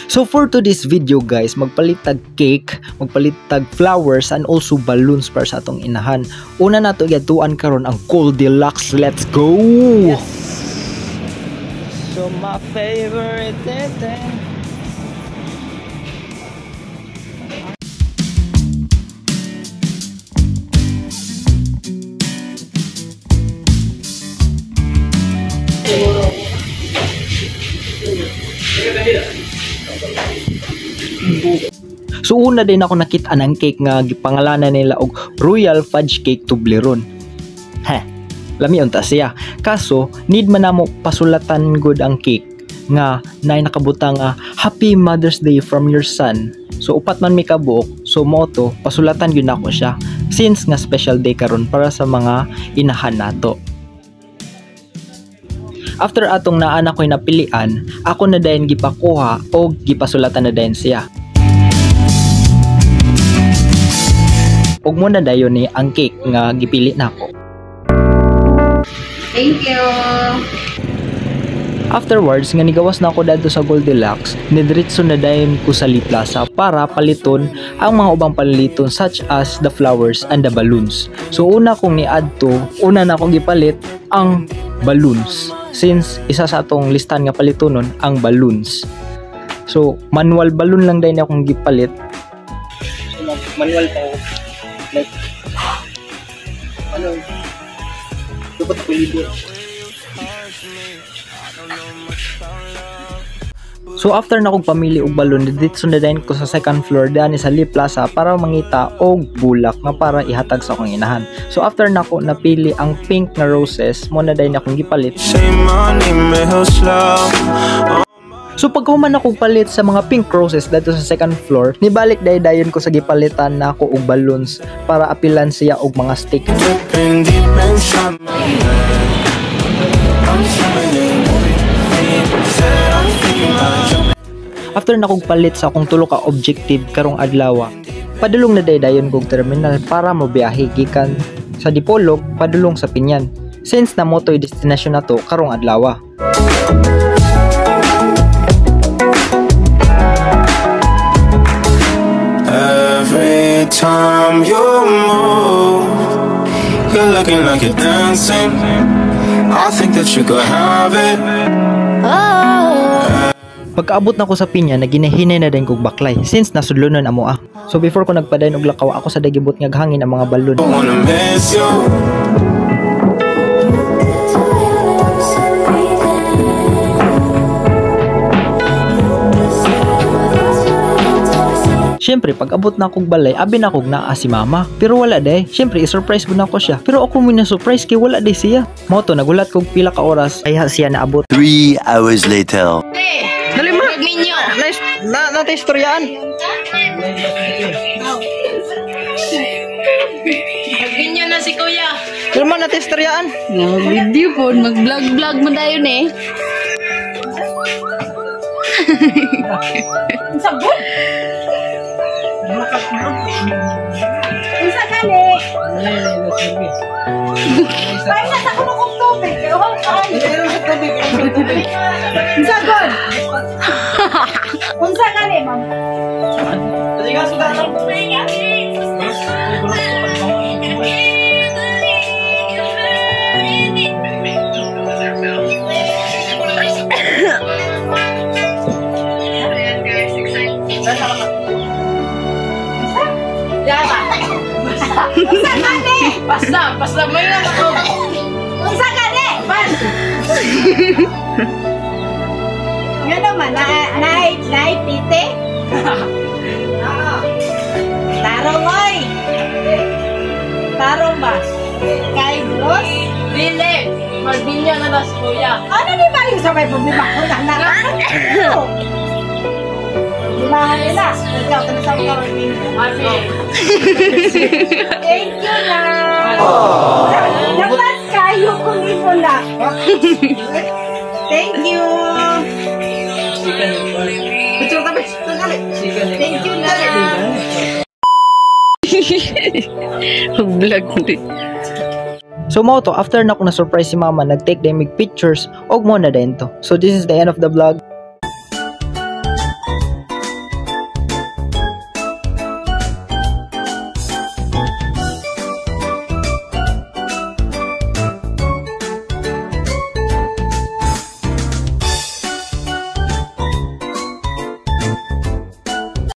So for today's video guys, magpalitag cake, magpalitag flowers and also balloons para sa atong inahan. Una nato gatuan karon ang Goldilocks. Let's go. Yes. So my favorite thing. So una din ako nakita ng cake nga gipangalanan nila og Royal Fudge Cake Toblerone. Lami unta siya. Kaso need man namo pasulatan gud ang cake nga nay nakabutang nga Happy Mother's Day from your son. So upat man mi kabuok, so mo to pasulatan gyud nako siya since nga special day karon para sa mga inahan nato. After atong naana ko'y napilian, ako na dayon gipakuha o gipasulatan na dayon siya. Og mo na dayon ni ang cake nga gipili nako. Thank you. Afterwards, nga nigawas na ako dadto sa Goldilocks, nidiretso na dayon ko sa Lee Plaza para paliton ang mga ubang paliliton such as the flowers and the balloons. So una kong niadto, una na akong gipalit ang balloons. Since isa sa atong listan nga palitonon ang balloons. So manual balloon lang din akong gipalit. So manual pa ako. Like ano? Dapat ko libo. So after na kong pamili og balon, dito na din ko sa second floor dani sa Lee Plaza para mangita og bulak nga para ihatag sa akong inahan. So after na ko napili ang pink na roses, mo na din akong gipalit. So pag human akong palit sa mga pink roses dito sa second floor, nibalik dayon ko sa gipalitan na ako og balloons para apilan siya og mga stick. After na kong palit sa akong tulo ka objective karong adlaw, padulong na dayon kog terminal para mobiyahe gikan sa Dipolog padulong sa Pinyan. Since na motoy destination na to karong adlaw. Every time you move, you're looking like you're dancing. I think that you could have it. Pagkaabot na ko sa Pinya, naginahinay na din kog baklay since nasudlonon amo ah. So before ko nagpadayon og lakaw, ako sa dagibot nga hangin ang mga balon. Siyempre, pag abot na kong balay, abi na kong naa si mama. Pero wala day. Siyempre, i-surprise mo na ko siya. Pero ako mo na-surprise kay wala day siya. Moto, nagulat kong pila ka oras ay siya naabot. 3 hours later. Dali ma! Na-testoryaan. Mag-video na si kuya. Pero ma, na-testoryaan. Video po, mag-vlog mo tayo eh. Ang sabon! Isa ka ni! Bahay na sa kulong tubig. Isa god! Unsa ka ni, ma'am? Unsa ka ni? Basta may lang ako. Unsa ka ni? Nga naman, naitite? Tarong oy! Tarong ba? Kay Bros? Dili! Magbilya na nas kuya. Ano ni ba yung sabay problema ko na naran? Dimahan nila. Ikaw, tanasang ka rin. Happy. Thank you na. Dapat kayo kung ipula. Thank you. Thank you na. Vlog din. So mo to, after na ko na surprise si mama, nag-take them pictures og mo na din to. So this is the end of the vlog.